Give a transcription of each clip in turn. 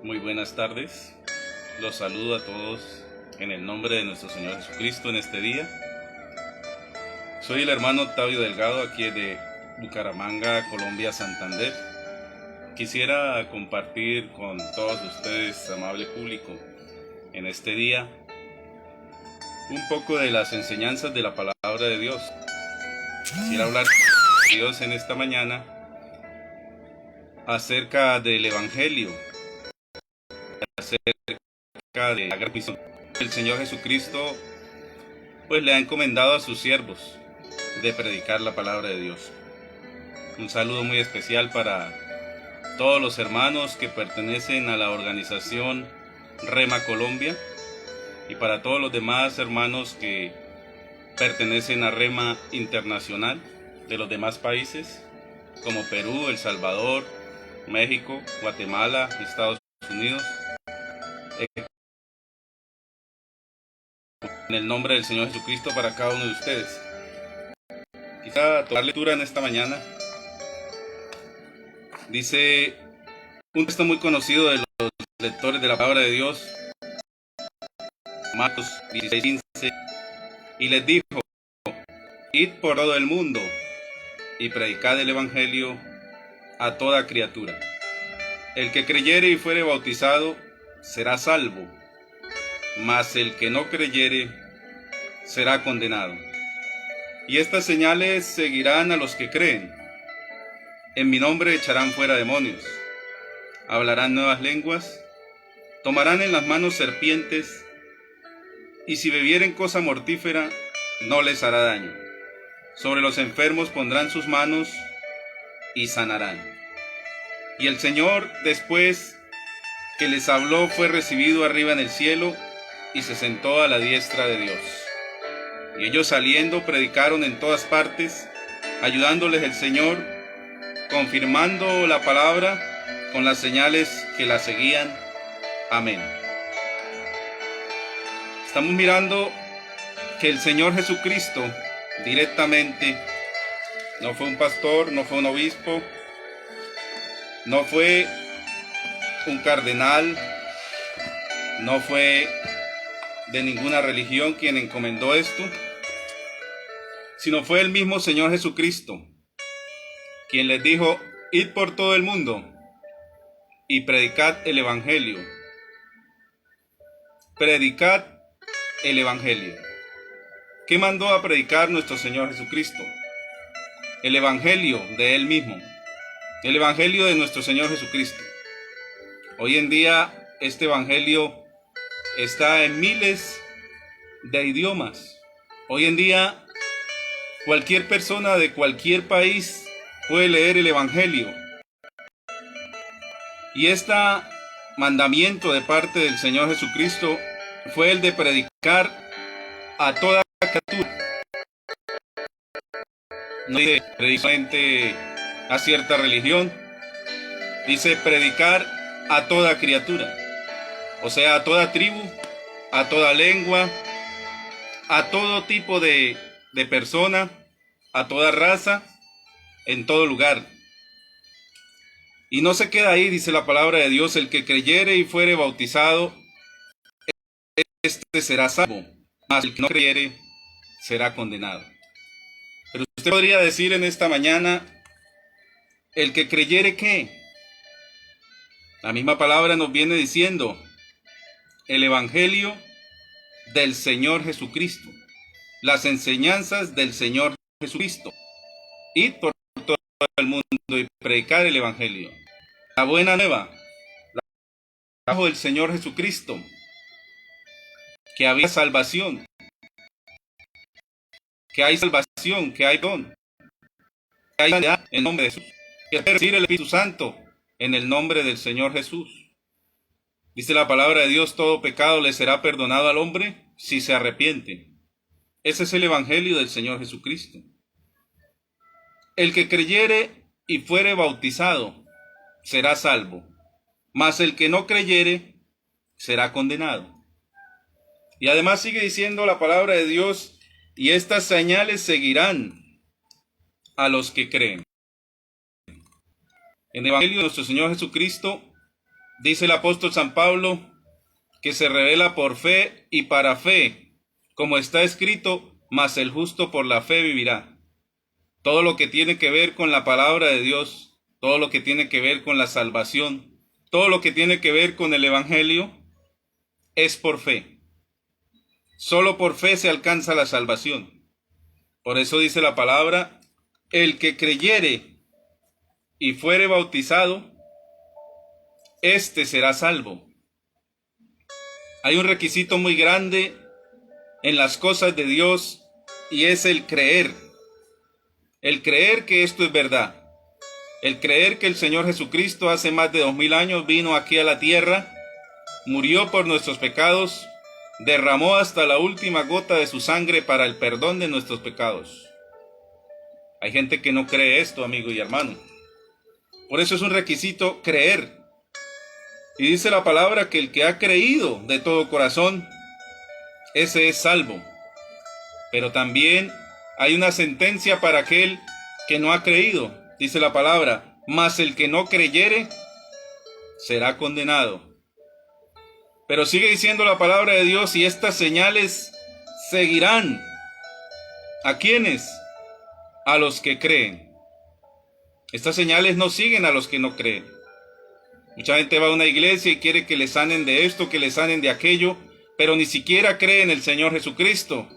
Muy buenas tardes, los saludo a todos en el nombre de nuestro Señor Jesucristo en este día. Soy el hermano Octavio Delgado, aquí de Bucaramanga, Colombia, Santander. Quisiera compartir con todos ustedes, amable público, en este día, un poco de las enseñanzas de la palabra de Dios. Quisiera hablar de Dios en esta mañana acerca del Evangelio, acerca de la gran misión. El Señor Jesucristo pues le ha encomendado a sus siervos de predicar la palabra de Dios. Un saludo muy especial para todos los hermanos que pertenecen a la organización Rema Colombia y para todos los demás hermanos que pertenecen a Rema Internacional de los demás países como Perú, El Salvador, México, Guatemala, Estados Unidos. En el nombre del Señor Jesucristo para cada uno de ustedes. Quisiera tomar lectura en esta mañana. Dice un texto muy conocido de los lectores de la palabra de Dios, Marcos 16:15, y les dijo: id por todo el mundo y predicad el evangelio a toda criatura. El que creyere y fuere bautizado será salvo, mas el que no creyere será condenado. Y estas señales seguirán a los que creen. En mi nombre echarán fuera demonios, hablarán nuevas lenguas, tomarán en las manos serpientes, y si bebieren cosa mortífera, no les hará daño. Sobre los enfermos pondrán sus manos y sanarán. Y el Señor, después que les habló, fue recibido arriba en el cielo y se sentó a la diestra de Dios. Y ellos saliendo predicaron en todas partes, ayudándoles el Señor, confirmando la palabra con las señales que la seguían. Amén. Estamos mirando que el Señor Jesucristo directamente no fue un pastor, no fue un obispo, no fue un cardenal, no fue de ninguna religión quien encomendó esto, sino fue el mismo Señor Jesucristo quien les dijo: id por todo el mundo y predicad el evangelio. Predicad el evangelio. ¿Qué mandó a predicar nuestro Señor Jesucristo? El evangelio de Él mismo, el evangelio de nuestro Señor Jesucristo. Hoy en día este evangelio está en miles de idiomas. Hoy en día cualquier persona de cualquier país puede leer el evangelio. Y este mandamiento de parte del Señor Jesucristo fue el de predicar a toda criatura. No dice predicamente a cierta religión, dice predicar a toda criatura, o sea, a toda tribu, a toda lengua, a todo tipo de persona, a toda raza, en todo lugar. Y no se queda ahí, dice la palabra de Dios: el que creyere y fuere bautizado, este será salvo, mas el que no creyere será condenado. Pero usted podría decir en esta mañana: ¿el que creyere qué? La misma palabra nos viene diciendo el evangelio del Señor Jesucristo, las enseñanzas del Señor Jesucristo. Id por todo el mundo y predicar el evangelio. La buena nueva, la trajo del Señor Jesucristo, que había salvación, que hay salvación, que hay don, que hay sanidad en el nombre de Jesús, que puede recibir el Espíritu Santo en el nombre del Señor Jesús. Dice la palabra de Dios: todo pecado le será perdonado al hombre si se arrepiente. Ese es el evangelio del Señor Jesucristo. El que creyere y fuere bautizado será salvo, mas el que no creyere será condenado. Y además sigue diciendo la palabra de Dios: y estas señales seguirán a los que creen. En el evangelio de nuestro Señor Jesucristo dice el apóstol San Pablo, que se revela por fe y para fe, como está escrito, mas el justo por la fe vivirá. Todo lo que tiene que ver con la palabra de Dios, todo lo que tiene que ver con la salvación, todo lo que tiene que ver con el evangelio, es por fe. Solo por fe se alcanza la salvación. Por eso dice la palabra, el que creyere y fuere bautizado, éste será salvo. Hay un requisito muy grande en las cosas de Dios y es el creer. El creer que esto es verdad. El creer que el Señor Jesucristo hace más de 2000 años vino aquí a la tierra, murió por nuestros pecados, derramó hasta la última gota de su sangre para el perdón de nuestros pecados. Hay gente que no cree esto, amigo y hermano. Por eso es un requisito creer. Y dice la palabra que el que ha creído de todo corazón, ese es salvo. Pero también hay una sentencia para aquel que no ha creído. Dice la palabra, mas el que no creyere será condenado. Pero sigue diciendo la palabra de Dios, y estas señales seguirán. ¿A quiénes? A los que creen. Estas señales no siguen a los que no creen. Mucha gente va a una iglesia y quiere que le sanen de esto, que le sanen de aquello, pero ni siquiera cree en el Señor Jesucristo.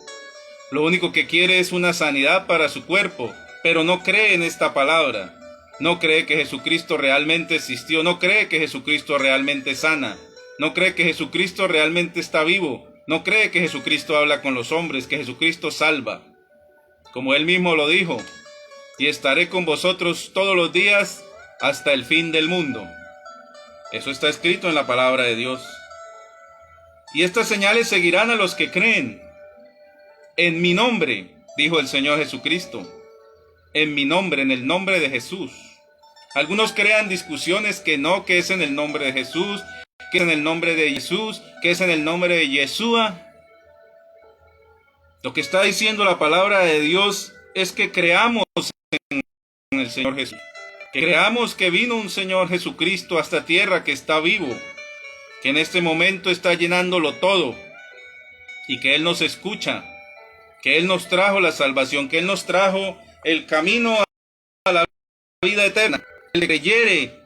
Lo único que quiere es una sanidad para su cuerpo, pero no cree en esta palabra. No cree que Jesucristo realmente existió, no cree que Jesucristo realmente sana, no cree que Jesucristo realmente está vivo, no cree que Jesucristo habla con los hombres, que Jesucristo salva. Como Él mismo lo dijo, y estaré con vosotros todos los días hasta el fin del mundo. Eso está escrito en la palabra de Dios. Y estas señales seguirán a los que creen. En mi nombre, dijo el Señor Jesucristo. En mi nombre, en el nombre de Jesús. Algunos crean discusiones que no, que es en el nombre de Jesús, que es en el nombre de Jesús, que es en el nombre de Yeshua. Lo que está diciendo la palabra de Dios es que creamos en el Señor Jesús. Que creamos que vino un Señor Jesucristo a esta tierra, que está vivo, que en este momento está llenándolo todo, y que Él nos escucha, que Él nos trajo la salvación, que Él nos trajo el camino a la vida eterna. El que creyere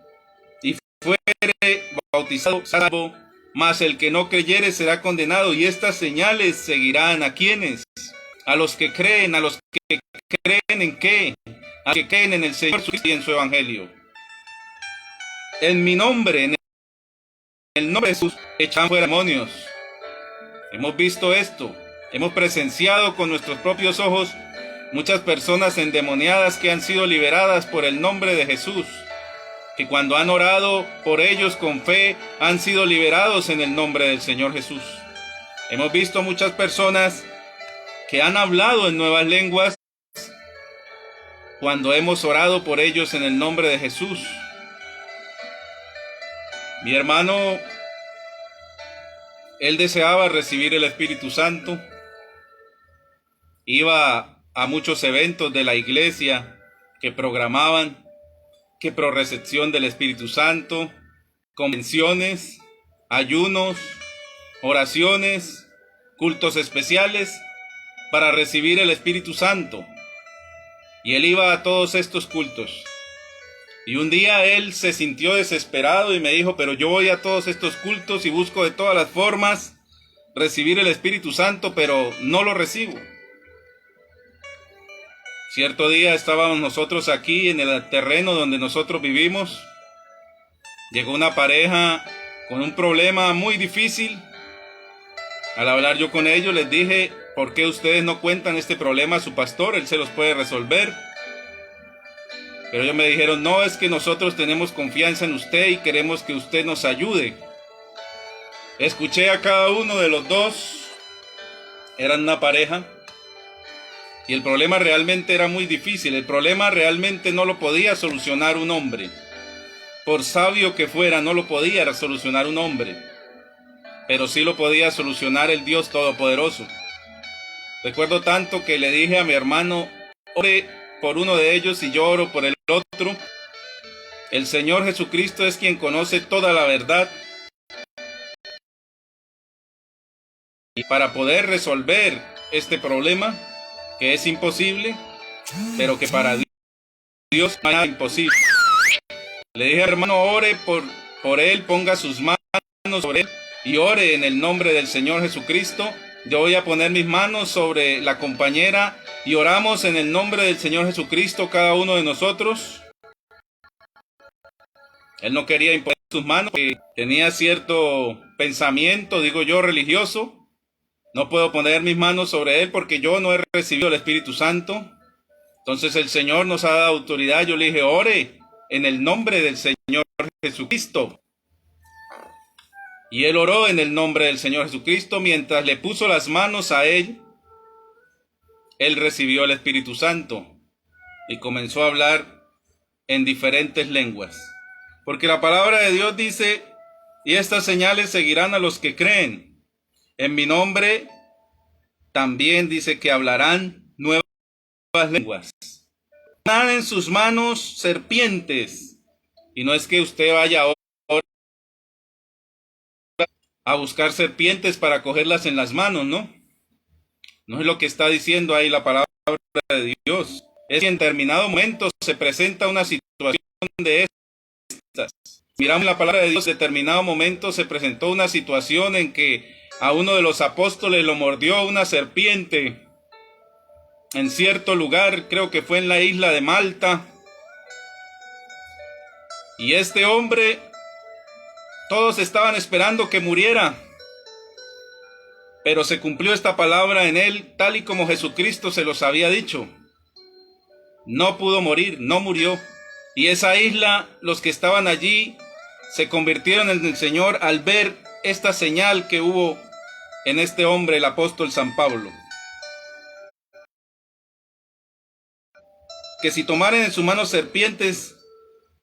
y fuere bautizado, salvo, mas el que no creyere será condenado. Y estas señales seguirán ¿a quiénes? A los que creen. ¿A los que creen en qué? A los que creen en el Señor Jesucristo y en su evangelio. En mi nombre, en el nombre de Jesús, echan fuera demonios. Hemos visto esto. Hemos presenciado con nuestros propios ojos muchas personas endemoniadas que han sido liberadas por el nombre de Jesús, que cuando han orado por ellos con fe, han sido liberados en el nombre del Señor Jesús. Hemos visto muchas personas que han hablado en nuevas lenguas cuando hemos orado por ellos en el nombre de Jesús. Mi hermano, él deseaba recibir el Espíritu Santo. Iba a muchos eventos de la iglesia que programaban, que prorecepción del Espíritu Santo, convenciones, ayunos, oraciones, cultos especiales para recibir el Espíritu Santo. Y él iba a todos estos cultos. Y un día él se sintió desesperado y me dijo, pero yo voy a todos estos cultos y busco de todas las formas recibir el Espíritu Santo, pero no lo recibo. Cierto día estábamos nosotros aquí en el terreno donde nosotros vivimos. Llegó una pareja con un problema muy difícil. Al hablar yo con ellos les dije, ¿por qué ustedes no cuentan este problema a su pastor? Él se los puede resolver. Pero ellos me dijeron, no, es que nosotros tenemos confianza en usted y queremos que usted nos ayude. Escuché a cada uno de los dos. Eran una pareja. Y el problema realmente era muy difícil. El problema realmente no lo podía solucionar un hombre. Por sabio que fuera, no lo podía solucionar un hombre. Pero sí lo podía solucionar el Dios Todopoderoso. Recuerdo tanto que le dije a mi hermano, ore por uno de ellos y yo oro por el otro. El Señor Jesucristo es quien conoce toda la verdad. Y para poder resolver este problema, que es imposible, pero que para Dios no hay nada imposible. Le dije, hermano, ore por él, ponga sus manos sobre él y ore en el nombre del Señor Jesucristo. Yo voy a poner mis manos sobre la compañera y oramos en el nombre del Señor Jesucristo cada uno de nosotros. Él no quería imponer sus manos, porque tenía cierto pensamiento, digo yo, religioso. No puedo poner mis manos sobre él porque yo no he recibido el Espíritu Santo. Entonces el Señor nos ha dado autoridad. Yo le dije, ore en el nombre del Señor Jesucristo. Y él oró en el nombre del Señor Jesucristo. Mientras le puso las manos a él recibió el Espíritu Santo y comenzó a hablar en diferentes lenguas. Porque la palabra de Dios dice, y estas señales seguirán a los que creen. En mi nombre también dice que hablarán nuevas lenguas. Tendrán en sus manos serpientes. Y no es que usted vaya ahora a buscar serpientes para cogerlas en las manos, ¿no? No es lo que está diciendo ahí la palabra de Dios. Es que en determinado momento se presenta una situación de estas. Miramos la palabra de Dios, en determinado momento se presentó una situación en que a uno de los apóstoles lo mordió una serpiente en cierto lugar, creo que fue en la isla de Malta. Y este hombre, todos estaban esperando que muriera, pero se cumplió esta palabra en él, tal y como Jesucristo se los había dicho. No pudo morir, no murió. Y esa isla, los que estaban allí, se convirtieron en el Señor al ver esta señal que hubo en este hombre, el apóstol San Pablo. Que si tomaren en sus manos serpientes,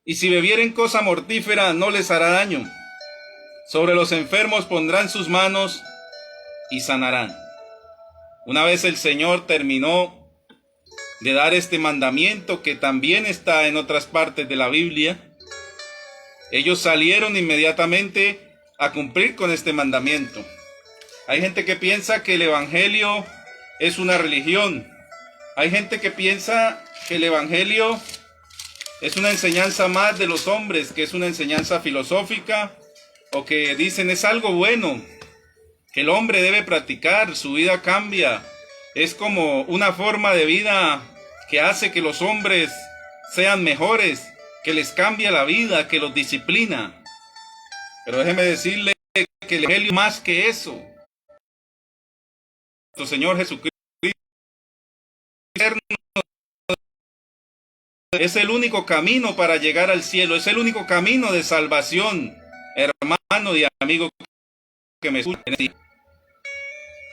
y si bebieren cosa mortífera, no les hará daño. Sobre los enfermos pondrán sus manos y sanarán. Una vez el Señor terminó de dar este mandamiento, que también está en otras partes de la Biblia, ellos salieron inmediatamente a cumplir con este mandamiento. Hay gente que piensa que el Evangelio es una religión. Hay gente que piensa que el Evangelio es una enseñanza más de los hombres, que es una enseñanza filosófica, o que dicen es algo bueno, que el hombre debe practicar, su vida cambia. Es como una forma de vida que hace que los hombres sean mejores, que les cambia la vida, que los disciplina. Pero déjeme decirle que el Evangelio es más que eso. Nuestro Señor Jesucristo es el único camino para llegar al cielo, es el único camino de salvación, hermano y amigo que me escucha.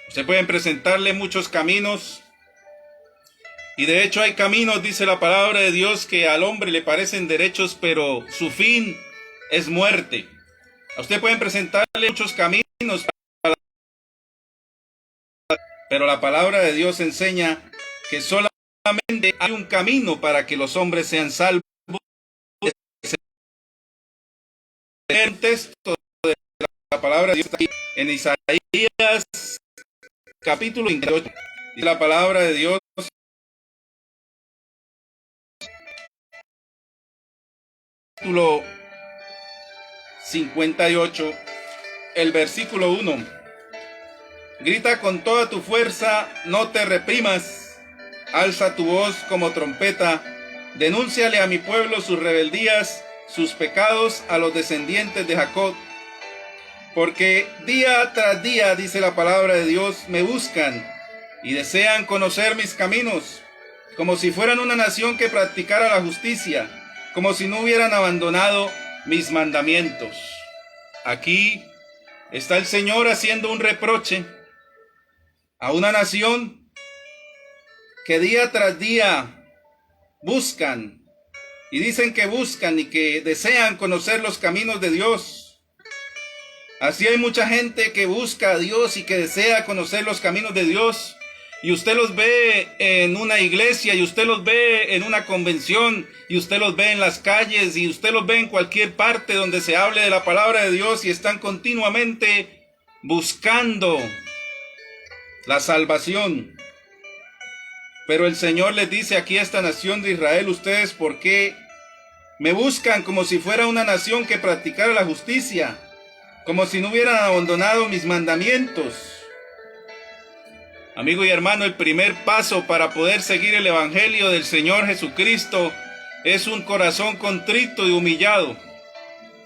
Se pueden presentarle muchos caminos, y de hecho hay caminos, dice la palabra de Dios, que al hombre le parecen derechos, pero su fin es muerte. A usted pueden presentarle muchos caminos, pero la palabra de Dios enseña que solamente hay un camino para que los hombres sean salvos. El texto de la palabra de Dios está aquí en Isaías capítulo 28. Y la palabra de Dios, capítulo 58, el versículo 1. Grita con toda tu fuerza, no te reprimas, alza tu voz como trompeta, denúnciale a mi pueblo sus rebeldías, sus pecados a los descendientes de Jacob. Porque día tras día, dice la palabra de Dios, me buscan y desean conocer mis caminos, como si fueran una nación que practicara la justicia, como si no hubieran abandonado mis mandamientos. Aquí está el Señor haciendo un reproche a una nación que día tras día buscan y dicen que buscan y que desean conocer los caminos de Dios. Así hay mucha gente que busca a Dios y que desea conocer los caminos de Dios, y usted los ve en una iglesia, y usted los ve en una convención, y usted los ve en las calles, y usted los ve en cualquier parte donde se hable de la palabra de Dios, y están continuamente buscando la salvación. Pero el Señor les dice aquí a esta nación de Israel: ustedes, ¿por qué me buscan como si fuera una nación que practicara la justicia, como si no hubieran abandonado mis mandamientos? Amigo y hermano, el primer paso para poder seguir el Evangelio del Señor Jesucristo es un corazón contrito y humillado.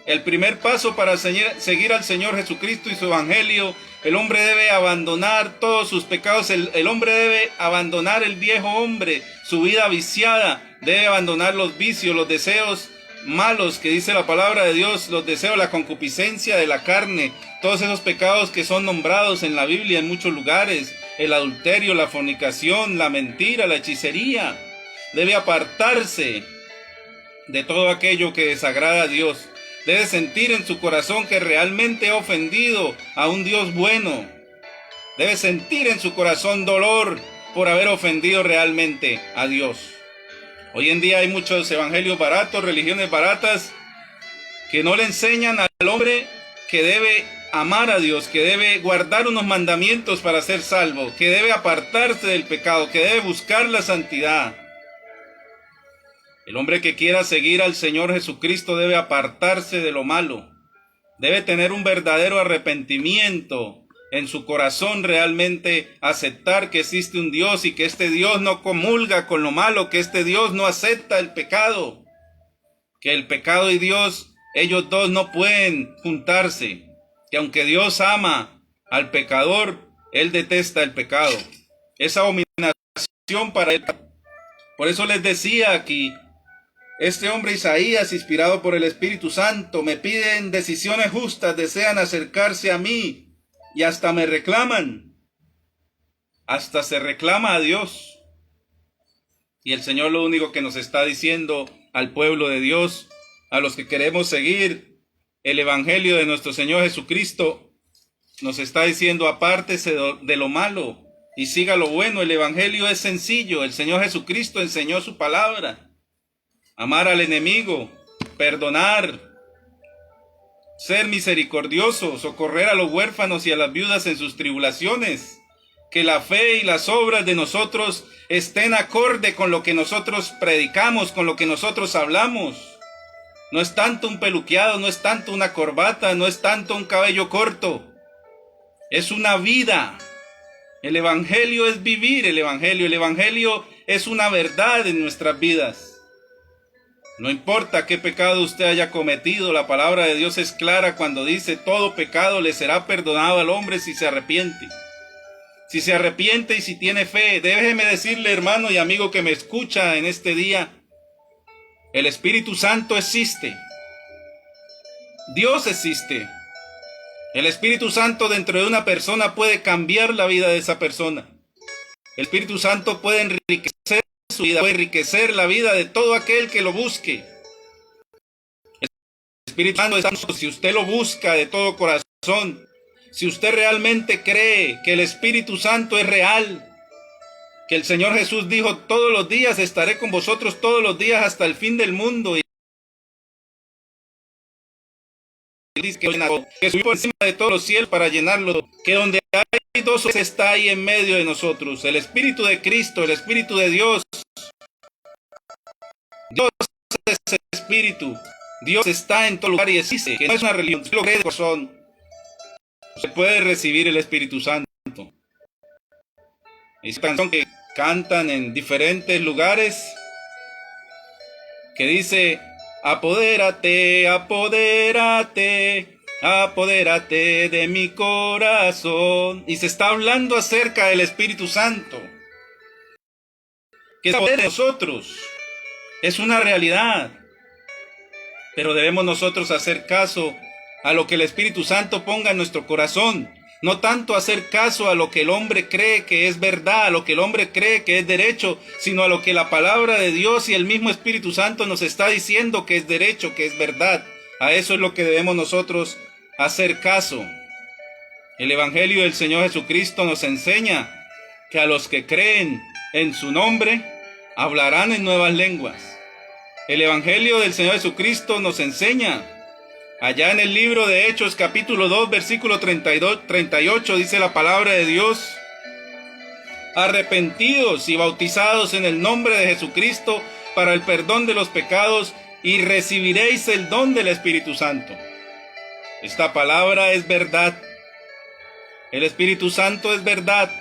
El primer paso para seguir al Señor Jesucristo y su Evangelio, el hombre debe abandonar todos sus pecados, el hombre debe abandonar el viejo hombre, su vida viciada, debe abandonar los vicios, los deseos malos que dice la palabra de Dios, los deseos, la concupiscencia de la carne, todos esos pecados que son nombrados en la Biblia en muchos lugares, el adulterio, la fornicación, la mentira, la hechicería. Debe apartarse de todo aquello que desagrada a Dios. Debe sentir en su corazón que realmente ha ofendido a un Dios bueno. Debe sentir en su corazón dolor por haber ofendido realmente a Dios. Hoy en día hay muchos evangelios baratos, religiones baratas, que no le enseñan al hombre que debe amar a Dios, que debe guardar unos mandamientos para ser salvo, que debe apartarse del pecado, que debe buscar la santidad. El hombre que quiera seguir al Señor Jesucristo debe apartarse de lo malo. Debe tener un verdadero arrepentimiento en su corazón, realmente aceptar que existe un Dios y que este Dios no comulga con lo malo, que este Dios no acepta el pecado, que el pecado y Dios, ellos dos no pueden juntarse, que aunque Dios ama al pecador, Él detesta el pecado. Es abominación para Él. Por eso les decía aquí, este hombre Isaías, inspirado por el Espíritu Santo, me piden decisiones justas, desean acercarse a mí y hasta me reclaman. Hasta se reclama a Dios. Y el Señor lo único que nos está diciendo al pueblo de Dios, a los que queremos seguir el Evangelio de nuestro Señor Jesucristo, nos está diciendo: apártese de lo malo y siga lo bueno. El Evangelio es sencillo. El Señor Jesucristo enseñó su palabra. Amar al enemigo, perdonar, ser misericordioso, socorrer a los huérfanos y a las viudas en sus tribulaciones. Que la fe y las obras de nosotros estén acorde con lo que nosotros predicamos, con lo que nosotros hablamos. No es tanto un peluqueado, no es tanto una corbata, no es tanto un cabello corto. Es una vida. El Evangelio es vivir el Evangelio. El Evangelio es una verdad en nuestras vidas. No importa qué pecado usted haya cometido, la palabra de Dios es clara cuando dice: todo pecado le será perdonado al hombre si se arrepiente. Si se arrepiente y si tiene fe. Déjeme decirle, hermano y amigo que me escucha en este día, el Espíritu Santo existe. Dios existe. El Espíritu Santo dentro de una persona puede cambiar la vida de esa persona. El Espíritu Santo puede enriquecer su vida, puede enriquecer la vida de todo aquel que lo busque. El Espíritu Santo está en nosotros. Si usted lo busca de todo corazón, si usted realmente cree que el Espíritu Santo es real, que el Señor Jesús dijo: todos los días estaré con vosotros, todos los días hasta el fin del mundo, y dice que subió por encima de todos los cielos para llenarlo, que donde hay dos está ahí en medio de nosotros, el Espíritu de Cristo, el Espíritu de Dios. Dios es el Espíritu, Dios está en todo lugar y existe, que no es una religión, si lo cree de corazón, se puede recibir el Espíritu Santo. Es una canción que cantan en diferentes lugares, que dice: apodérate, apodérate, apodérate de mi corazón. Y se está hablando acerca del Espíritu Santo, que es poder de nosotros. Es una realidad. Pero debemos nosotros hacer caso a lo que el Espíritu Santo ponga en nuestro corazón. No tanto hacer caso a lo que el hombre cree que es verdad, a lo que el hombre cree que es derecho, sino a lo que la palabra de Dios y el mismo Espíritu Santo nos está diciendo que es derecho, que es verdad. A eso es lo que debemos nosotros hacer caso. El Evangelio del Señor Jesucristo nos enseña que a los que creen en su nombre hablarán en nuevas lenguas. El Evangelio del Señor Jesucristo nos enseña, allá en el libro de Hechos capítulo 2 versículo 38 dice la palabra de Dios: arrepentidos y bautizados en el nombre de Jesucristo para el perdón de los pecados, y recibiréis el don del Espíritu Santo. Esta palabra es verdad. El Espíritu Santo es verdad.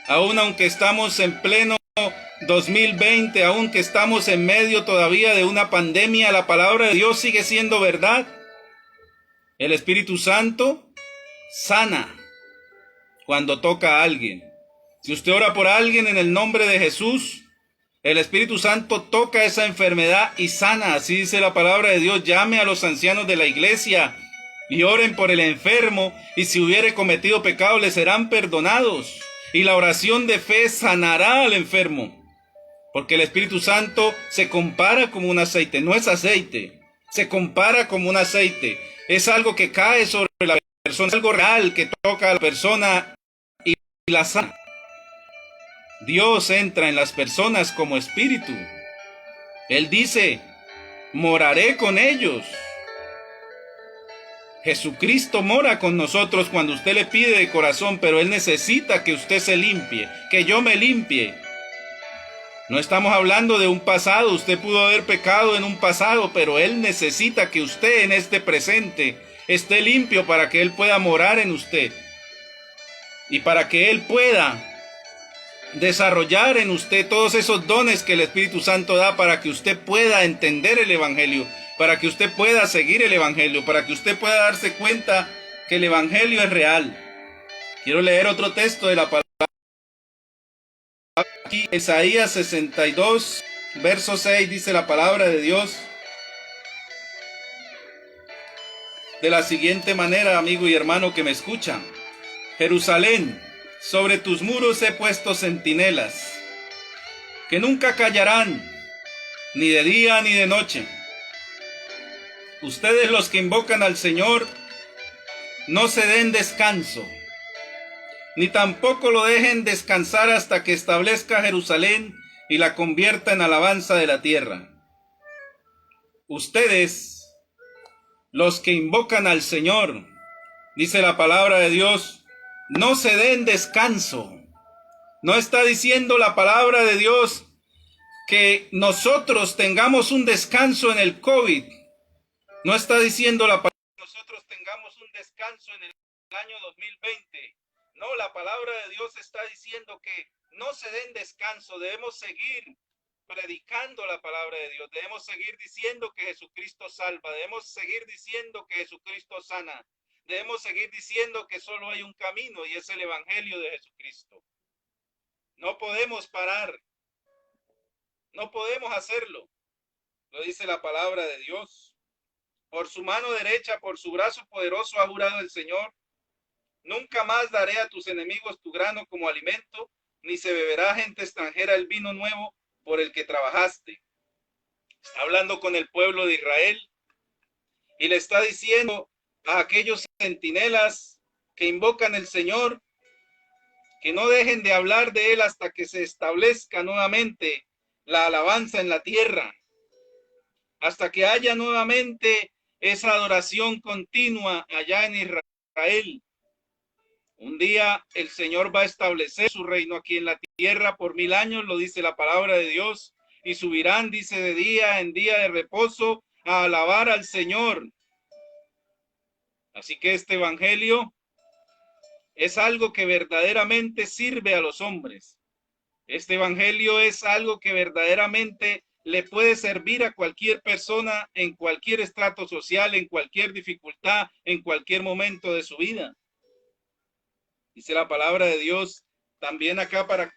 Aun aunque estamos en pleno 2020, aunque estamos en medio todavía de una pandemia, la palabra de Dios sigue siendo verdad. El Espíritu Santo sana cuando toca a alguien. Si usted ora por alguien en el nombre de Jesús, el Espíritu Santo toca esa enfermedad y sana. Así dice la palabra de Dios: llame a los ancianos de la iglesia y oren por el enfermo, y si hubiere cometido pecado le serán perdonados. Y la oración de fe sanará al enfermo. Porque el Espíritu Santo se compara como un aceite, no es aceite, se compara como un aceite. Es algo que cae sobre la persona, algo real que toca a la persona y la sana. Dios entra en las personas como espíritu. Él dice: moraré con ellos. Jesucristo mora con nosotros cuando usted le pide de corazón, pero Él necesita que usted se limpie, que yo me limpie. No estamos hablando de un pasado. Usted pudo haber pecado en un pasado, pero Él necesita que usted en este presente esté limpio para que Él pueda morar en usted y para que Él pueda desarrollar en usted todos esos dones que el Espíritu Santo da, para que usted pueda entender el Evangelio, para que usted pueda seguir el Evangelio, para que usted pueda darse cuenta que el Evangelio es real. Quiero leer otro texto de la palabra. Aquí, Isaías 62, verso 6, dice la palabra de Dios de la siguiente manera, amigo y hermano que me escucha: Jerusalén, sobre tus muros he puesto centinelas, que nunca callarán, ni de día ni de noche. Ustedes, los que invocan al Señor, no se den descanso, ni tampoco lo dejen descansar hasta que establezca Jerusalén y la convierta en alabanza de la tierra. Ustedes, los que invocan al Señor, dice la palabra de Dios, no se den descanso. No está diciendo la palabra de Dios que nosotros tengamos un descanso en el COVID. No está diciendo la palabra que nosotros tengamos un descanso en el año 2020. No, la palabra de Dios está diciendo que no se den descanso. Debemos seguir predicando la palabra de Dios. Debemos seguir diciendo que Jesucristo salva. Debemos seguir diciendo que Jesucristo sana. Debemos seguir diciendo que solo hay un camino, y es el Evangelio de Jesucristo. No podemos parar. No podemos hacerlo. Lo dice la palabra de Dios. Por su mano derecha, por su brazo poderoso ha jurado el Señor: nunca más daré a tus enemigos tu grano como alimento, ni se beberá gente extranjera el vino nuevo por el que trabajaste. Está hablando con el pueblo de Israel y le está diciendo a aquellos centinelas que invocan al Señor que no dejen de hablar de Él hasta que se establezca nuevamente la alabanza en la tierra, hasta que haya nuevamente esa adoración continua allá en Israel. Un día el Señor va a establecer su reino aquí en la tierra por 1000 años, lo dice la palabra de Dios, y subirán, dice, de día en día de reposo a alabar al Señor. Así que este evangelio es algo que verdaderamente sirve a los hombres. Este evangelio es algo que verdaderamente le puede servir a cualquier persona en cualquier estrato social, en cualquier dificultad, en cualquier momento de su vida. Dice la palabra de Dios también acá, para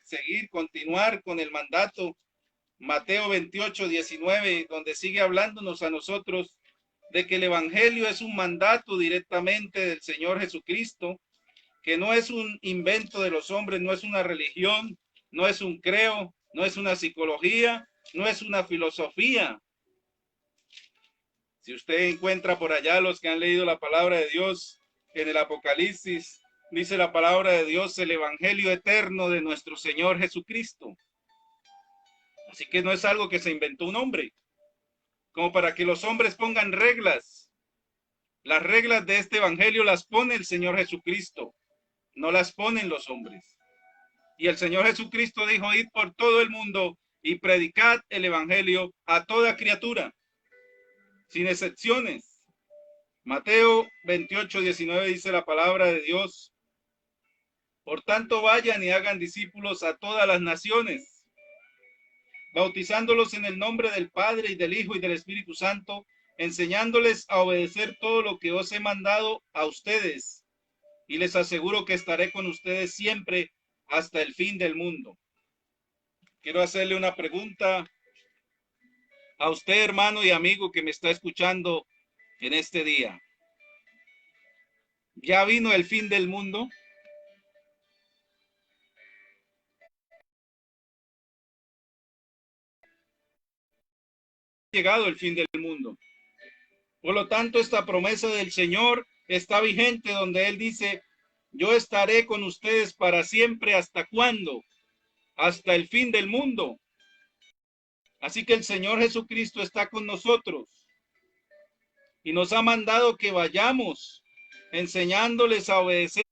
continuar con el mandato, Mateo 28, 19, donde sigue hablándonos a nosotros de que el evangelio es un mandato directamente del Señor Jesucristo, que no es un invento de los hombres, no es una religión, no es un creo, no es una psicología, no es una filosofía. Si usted encuentra por allá los que han leído la palabra de Dios en el Apocalipsis, dice la palabra de Dios, el evangelio eterno de nuestro Señor Jesucristo. Así que no es algo que se inventó un hombre, como para que los hombres pongan reglas. Las reglas de este evangelio las pone el Señor Jesucristo, no las ponen los hombres. Y el Señor Jesucristo dijo, id por todo el mundo y predicad el evangelio a toda criatura, sin excepciones. Mateo 28:19 dice la palabra de Dios, por tanto vayan y hagan discípulos a todas las naciones, bautizándolos en el nombre del Padre y del Hijo y del Espíritu Santo, enseñándoles a obedecer todo lo que os he mandado a ustedes. Y les aseguro que estaré con ustedes siempre hasta el fin del mundo. Quiero hacerle una pregunta a usted, hermano y amigo que me está escuchando en este día. ¿Ya vino el fin del mundo? Ha llegado el fin del mundo. Por lo tanto, esta promesa del Señor está vigente donde Él dice, yo estaré con ustedes para siempre. ¿Hasta cuándo? Hasta el fin del mundo. Así que el Señor Jesucristo está con nosotros y nos ha mandado que vayamos enseñándoles a obedecer,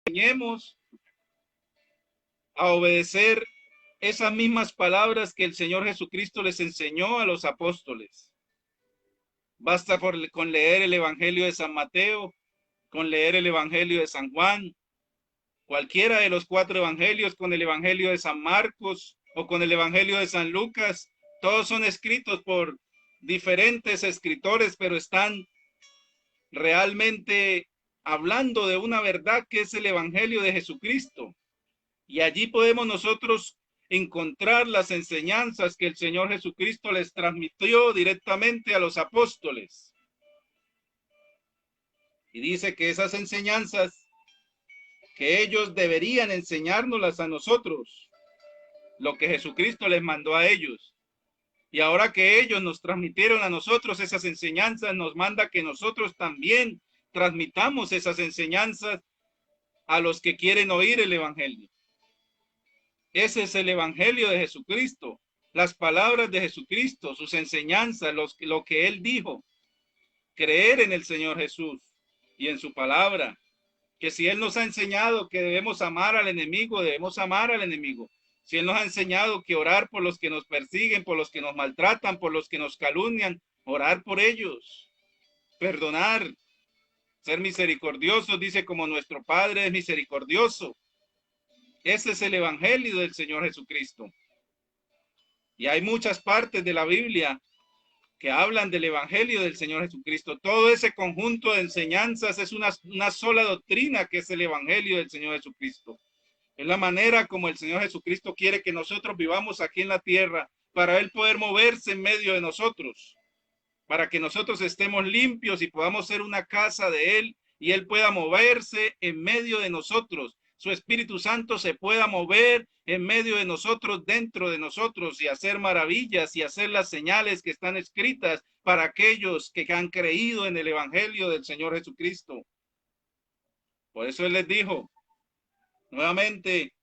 enseñemos a obedecer esas mismas palabras que el Señor Jesucristo les enseñó a los apóstoles. Basta con leer el Evangelio de San Mateo, con leer el Evangelio de San Juan, cualquiera de los 4 evangelios, con el Evangelio de San Marcos o con el Evangelio de San Lucas. Todos son escritos por diferentes escritores, pero están realmente hablando de una verdad que es el Evangelio de Jesucristo. Y allí podemos nosotros encontrar las enseñanzas que el Señor Jesucristo les transmitió directamente a los apóstoles. Y dice que esas enseñanzas que ellos deberían enseñárnoslas a nosotros, lo que Jesucristo les mandó a ellos. Y ahora que ellos nos transmitieron a nosotros esas enseñanzas, nos manda que nosotros también transmitamos esas enseñanzas a los que quieren oír el Evangelio. Ese es el Evangelio de Jesucristo, las palabras de Jesucristo, sus enseñanzas, lo que Él dijo, creer en el Señor Jesús y en su palabra, que si Él nos ha enseñado que debemos amar al enemigo, debemos amar al enemigo. Si Él nos ha enseñado que orar por los que nos persiguen, por los que nos maltratan, por los que nos calumnian, orar por ellos, perdonar, ser misericordiosos, dice como nuestro Padre es misericordioso. Ese es el Evangelio del Señor Jesucristo. Y hay muchas partes de la Biblia que hablan del Evangelio del Señor Jesucristo. Todo ese conjunto de enseñanzas es una sola doctrina que es el Evangelio del Señor Jesucristo. Es la manera como el Señor Jesucristo quiere que nosotros vivamos aquí en la tierra para Él poder moverse en medio de nosotros, para que nosotros estemos limpios y podamos ser una casa de Él y Él pueda moverse en medio de nosotros. Su Espíritu Santo se pueda mover en medio de nosotros, dentro de nosotros, y hacer maravillas y hacer las señales que están escritas para aquellos que han creído en el Evangelio del Señor Jesucristo. Por eso Él les dijo, nuevamente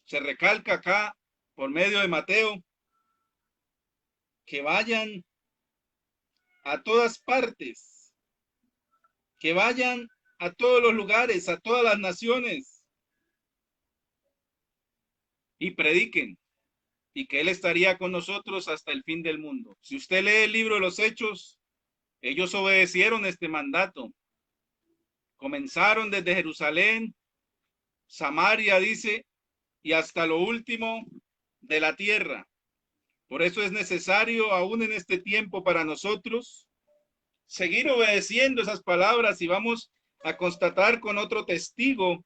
se recalca acá por medio de Mateo, que vayan a todas partes, que vayan a todos los lugares, a todas las naciones, y prediquen, y que Él estaría con nosotros hasta el fin del mundo. Si usted lee el libro de los Hechos, ellos obedecieron este mandato. Comenzaron desde Jerusalén, Samaria, dice, y hasta lo último de la tierra. Por eso es necesario, aún en este tiempo, para nosotros, seguir obedeciendo esas palabras, y vamos a constatar con otro testigo,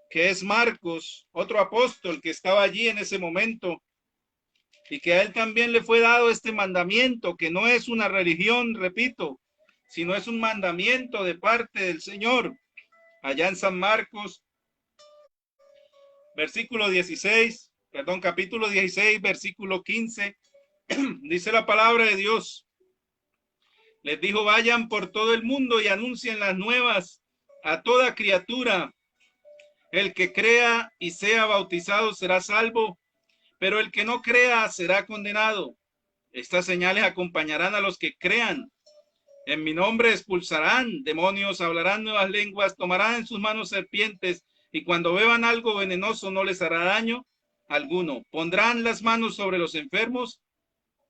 que es Marcos, otro apóstol que estaba allí en ese momento, y que a él también le fue dado este mandamiento, que no es una religión, repito, sino es un mandamiento de parte del Señor. Allá en San Marcos, capítulo 16, versículo 15, dice la palabra de Dios. Les dijo, vayan por todo el mundo y anuncien las nuevas a toda criatura. El que crea y sea bautizado será salvo, pero el que no crea será condenado. Estas señales acompañarán a los que crean. En mi nombre expulsarán demonios, hablarán nuevas lenguas, tomarán en sus manos serpientes, y cuando beban algo venenoso no les hará daño alguno. Pondrán las manos sobre los enfermos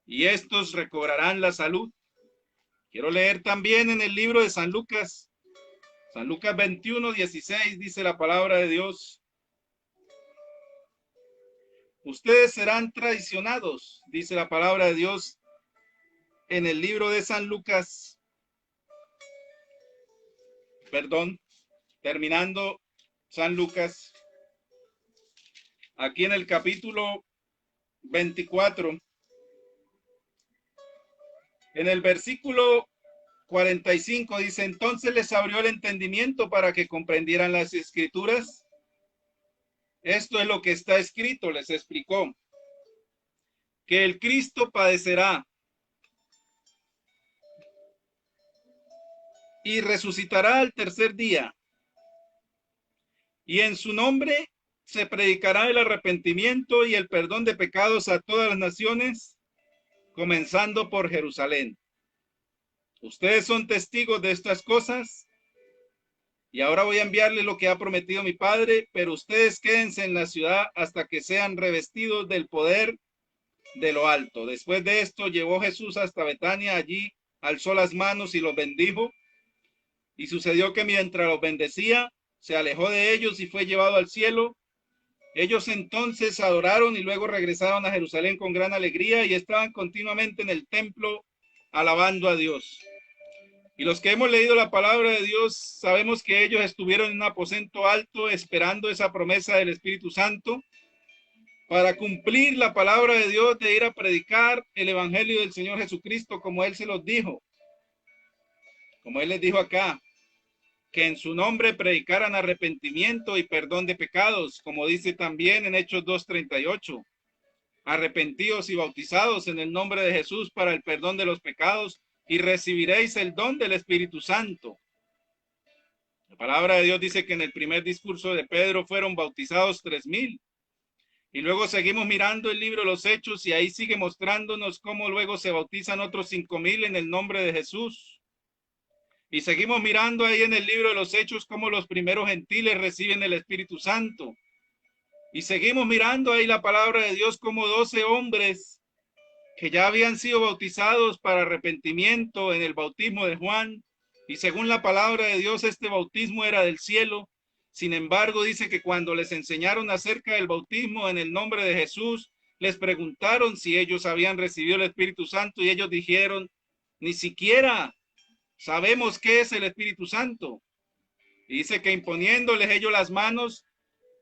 y estos recobrarán la salud. Quiero leer también en el libro de San Lucas 21:16, dice la palabra de Dios. Ustedes serán traicionados, dice la palabra de Dios en el libro de San Lucas. Terminando San Lucas, aquí en el capítulo 24, en el versículo 45 dice: entonces les abrió el entendimiento para que comprendieran las escrituras. Esto es lo que está escrito, les explicó, que el Cristo padecerá y resucitará al tercer día, y en su nombre se predicará el arrepentimiento y el perdón de pecados a todas las naciones, comenzando por Jerusalén. Ustedes son testigos de estas cosas, y ahora voy a enviarles lo que ha prometido mi Padre, pero ustedes quédense en la ciudad hasta que sean revestidos del poder de lo alto. Después de esto llevó Jesús hasta Betania, allí alzó las manos y los bendijo, y sucedió que mientras los bendecía, se alejó de ellos y fue llevado al cielo. Ellos entonces adoraron y luego regresaron a Jerusalén con gran alegría y estaban continuamente en el templo alabando a Dios. Y los que hemos leído la palabra de Dios sabemos que ellos estuvieron en un aposento alto esperando esa promesa del Espíritu Santo para cumplir la palabra de Dios, de ir a predicar el evangelio del Señor Jesucristo como Él se los dijo, como Él les dijo acá, que en su nombre predicaran arrepentimiento y perdón de pecados, como dice también en Hechos 2:38. Arrepentidos y bautizados en el nombre de Jesús para el perdón de los pecados y recibiréis el don del Espíritu Santo. La palabra de Dios dice que en el primer discurso de Pedro fueron bautizados 3,000. Y luego seguimos mirando el libro de los Hechos y ahí sigue mostrándonos cómo luego se bautizan otros 5,000 en el nombre de Jesús. Y seguimos mirando ahí en el libro de los Hechos cómo los primeros gentiles reciben el Espíritu Santo. Y seguimos mirando ahí la palabra de Dios como 12 hombres que ya habían sido bautizados para arrepentimiento en el bautismo de Juan. Y según la palabra de Dios, este bautismo era del cielo. Sin embargo, dice que cuando les enseñaron acerca del bautismo en el nombre de Jesús, les preguntaron si ellos habían recibido el Espíritu Santo y ellos dijeron, ni siquiera sabemos qué es el Espíritu Santo. Y dice que imponiéndoles ellos las manos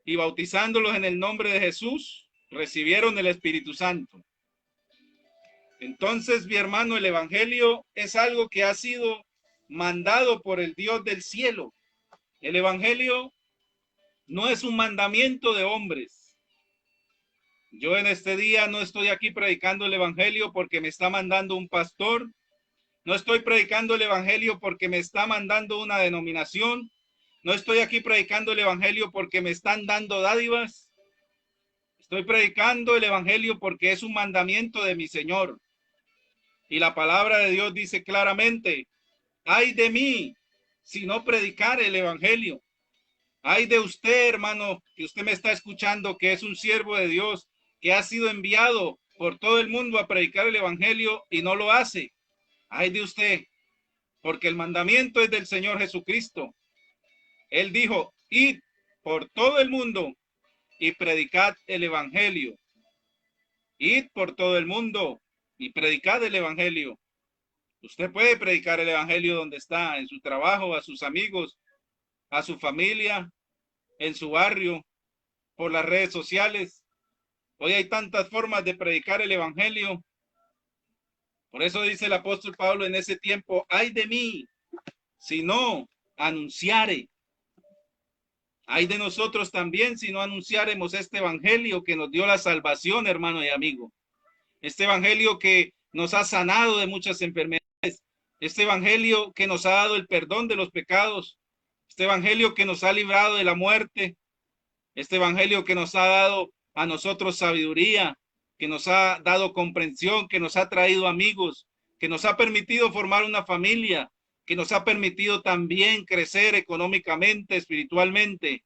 y bautizándolos en el nombre de Jesús, recibieron el Espíritu Santo. Entonces, mi hermano, el evangelio es algo que ha sido mandado por el Dios del cielo. El evangelio no es un mandamiento de hombres. Yo en este día no estoy aquí predicando el evangelio porque me está mandando un pastor. No estoy predicando el evangelio porque me está mandando una denominación. No estoy aquí predicando el evangelio porque me están dando dádivas. Estoy predicando el evangelio porque es un mandamiento de mi Señor. Y la palabra de Dios dice claramente, ay de mí si no predicar el evangelio. Ay de usted, hermano, que usted me está escuchando, que es un siervo de Dios, que ha sido enviado por todo el mundo a predicar el evangelio y no lo hace. Ay de usted, porque el mandamiento es del Señor Jesucristo. Él dijo, id por todo el mundo y predicad el evangelio. Id por todo el mundo y predicad el evangelio. Usted puede predicar el evangelio donde está, en su trabajo, a sus amigos, a su familia, en su barrio, por las redes sociales. Hoy hay tantas formas de predicar el evangelio. Por eso dice el apóstol Pablo en ese tiempo, ay de mí, si no anunciare. Ay de nosotros también si no anunciaremos este evangelio que nos dio la salvación, hermano y amigo. Este evangelio que nos ha sanado de muchas enfermedades. Este evangelio que nos ha dado el perdón de los pecados. Este evangelio que nos ha librado de la muerte, este evangelio que nos ha dado a nosotros sabiduría, que nos ha dado comprensión, que nos ha traído amigos, que nos ha permitido formar una familia, que nos ha permitido también crecer económicamente, espiritualmente.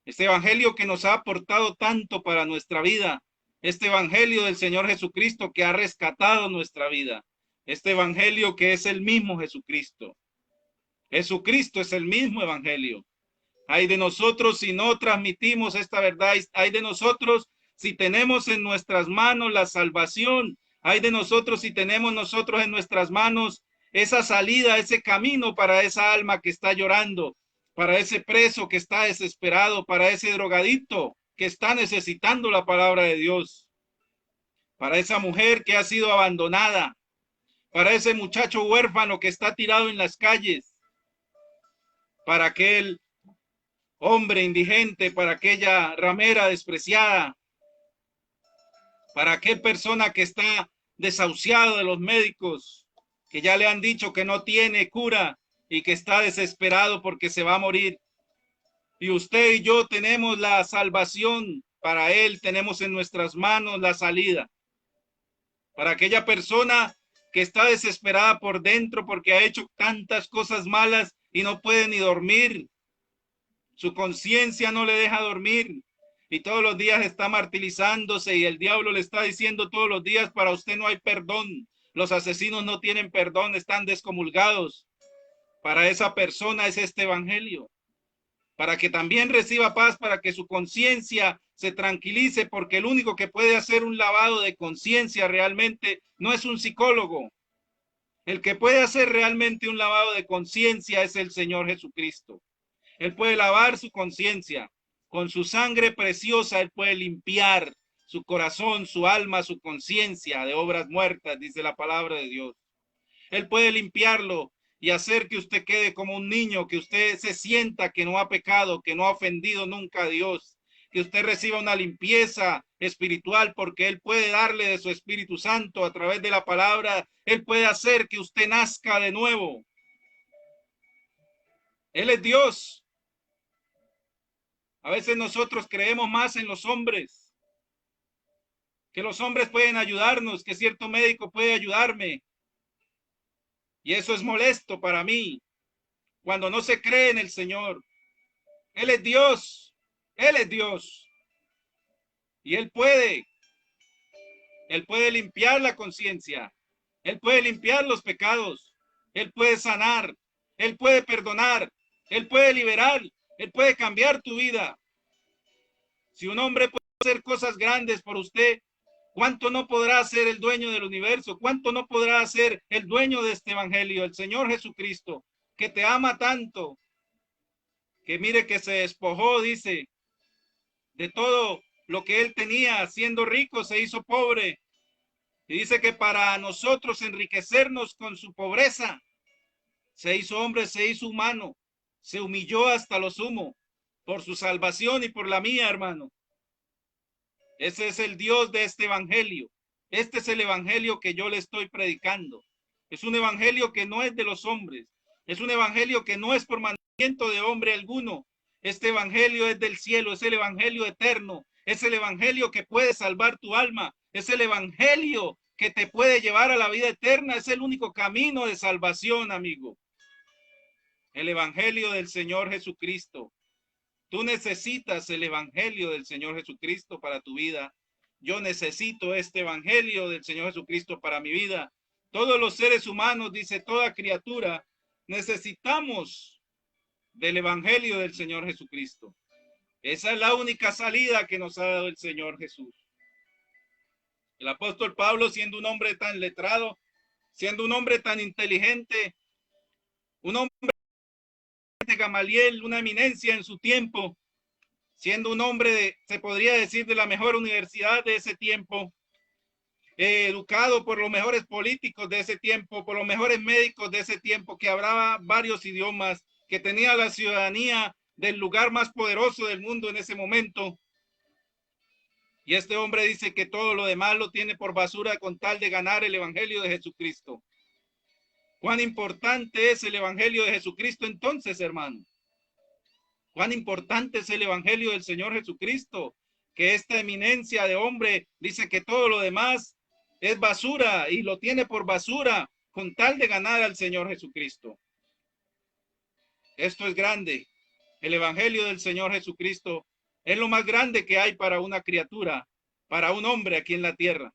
Este evangelio que nos ha aportado tanto para nuestra vida, este evangelio del Señor Jesucristo que ha rescatado nuestra vida, este evangelio que es el mismo Jesucristo. Jesucristo es el mismo evangelio. Hay de nosotros si no transmitimos esta verdad, hay de nosotros si tenemos en nuestras manos la salvación, hay de nosotros si tenemos nosotros en nuestras manos esa salida, ese camino para esa alma que está llorando, para ese preso que está desesperado, para ese drogadicto que está necesitando la palabra de Dios, para esa mujer que ha sido abandonada, para ese muchacho huérfano que está tirado en las calles, para aquel hombre indigente, para aquella ramera despreciada, para aquella persona que está desahuciado de los médicos, que ya le han dicho que no tiene cura y que está desesperado porque se va a morir. Y usted y yo tenemos la salvación para él, tenemos en nuestras manos la salida. Para aquella persona que está desesperada por dentro porque ha hecho tantas cosas malas y no puede ni dormir. Su conciencia no le deja dormir y todos los días está martirizándose y el diablo le está diciendo todos los días: para usted no hay perdón, los asesinos no tienen perdón, están descomulgados. Para esa persona es este evangelio, para que también reciba paz, para que su conciencia se tranquilice, porque el único que puede hacer un lavado de conciencia realmente no es un psicólogo. El que puede hacer realmente un lavado de conciencia es el Señor Jesucristo. Él puede lavar su conciencia. Con su sangre preciosa, Él puede limpiar su corazón, su alma, su conciencia de obras muertas, dice la palabra de Dios. Él puede limpiarlo y hacer que usted quede como un niño, que usted se sienta que no ha pecado, que no ha ofendido nunca a Dios, que usted reciba una limpieza espiritual, porque Él puede darle de su Espíritu Santo a través de la palabra. Él puede hacer que usted nazca de nuevo. Él es Dios. A veces nosotros creemos más en los hombres, que los hombres pueden ayudarnos, que cierto médico puede ayudarme. Y eso es molesto para mí, cuando no se cree en el Señor. Él es Dios, Él es Dios. Y Él puede limpiar la conciencia, Él puede limpiar los pecados, Él puede sanar, Él puede perdonar, Él puede liberar, Él puede cambiar tu vida. Si un hombre puede hacer cosas grandes por usted, ¿cuánto no podrá hacer el dueño del universo? ¿Cuánto no podrá hacer el dueño de este evangelio, el Señor Jesucristo, que te ama tanto, que mire que se despojó, dice, de todo lo que él tenía, siendo rico, se hizo pobre. Y dice que para nosotros enriquecernos con su pobreza, se hizo hombre, se hizo humano, se humilló hasta lo sumo, por su salvación y por la mía, hermano. Ese es el Dios de este evangelio. Este es el evangelio que yo le estoy predicando. Es un evangelio que no es de los hombres. Es un evangelio que no es por mandamiento de hombre alguno. Este evangelio es del cielo, es el evangelio eterno. Es el evangelio que puede salvar tu alma. Es el evangelio que te puede llevar a la vida eterna. Es el único camino de salvación, amigo. El evangelio del Señor Jesucristo. Tú necesitas el evangelio del Señor Jesucristo para tu vida. Yo necesito este evangelio del Señor Jesucristo para mi vida. Todos los seres humanos, dice toda criatura, necesitamos del evangelio del Señor Jesucristo. Esa es la única salida que nos ha dado el Señor Jesús. El apóstol Pablo, siendo un hombre tan letrado, siendo un hombre tan inteligente, un hombre de Gamaliel, una eminencia en su tiempo, siendo un hombre, se podría decir, de la mejor universidad de ese tiempo, educado por los mejores políticos de ese tiempo, por los mejores médicos de ese tiempo, que hablaba varios idiomas, que tenía la ciudadanía del lugar más poderoso del mundo en ese momento. Y este hombre dice que todo lo demás lo tiene por basura con tal de ganar el evangelio de Jesucristo. ¿Cuán importante es el evangelio de Jesucristo entonces, hermano? Cuán importante es el evangelio del Señor Jesucristo, que esta eminencia de hombre dice que todo lo demás es basura y lo tiene por basura con tal de ganar al Señor Jesucristo. Esto es grande. El evangelio del Señor Jesucristo es lo más grande que hay para una criatura, para un hombre aquí en la tierra.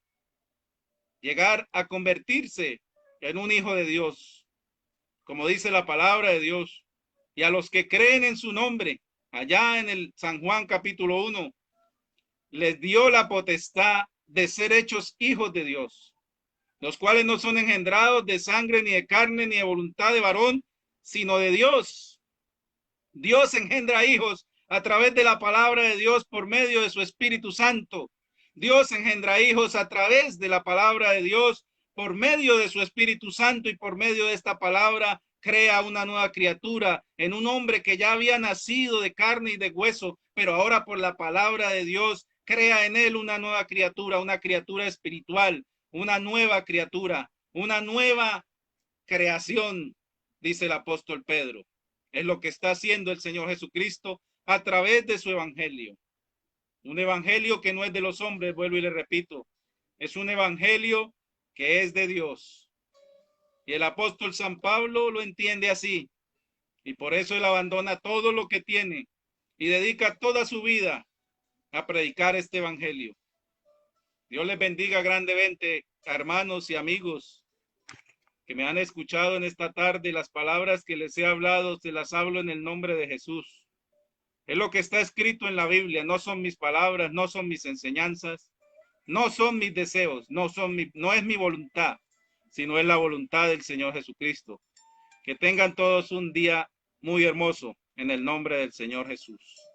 Llegar a convertirse en un hijo de Dios, como dice la palabra de Dios, y a los que creen en su nombre, allá en el San Juan capítulo 1, les dio la potestad de ser hechos hijos de Dios, los cuales no son engendrados de sangre, ni de carne, ni de voluntad de varón, sino de Dios. Dios engendra hijos a través de la palabra de Dios por medio de su Espíritu Santo. Dios engendra hijos a través de la palabra de Dios por medio de su Espíritu Santo, y por medio de esta palabra crea una nueva criatura en un hombre que ya había nacido de carne y de hueso, pero ahora por la palabra de Dios crea en él una nueva criatura espiritual, una nueva criatura, una nueva creación, dice el apóstol Pedro. Es lo que está haciendo el Señor Jesucristo a través de su evangelio. Un evangelio que no es de los hombres, vuelvo y le repito, es un evangelio que es de Dios. Y el apóstol San Pablo lo entiende así, y por eso él abandona todo lo que tiene y dedica toda su vida a predicar este evangelio. Dios les bendiga grandemente, hermanos y amigos que me han escuchado en esta tarde. Las palabras que les he hablado, se las hablo en el nombre de Jesús. Es lo que está escrito en la Biblia, no son mis palabras, no son mis enseñanzas, no son mis deseos, no es mi voluntad, sino es la voluntad del Señor Jesucristo. Que tengan todos un día muy hermoso en el nombre del Señor Jesús.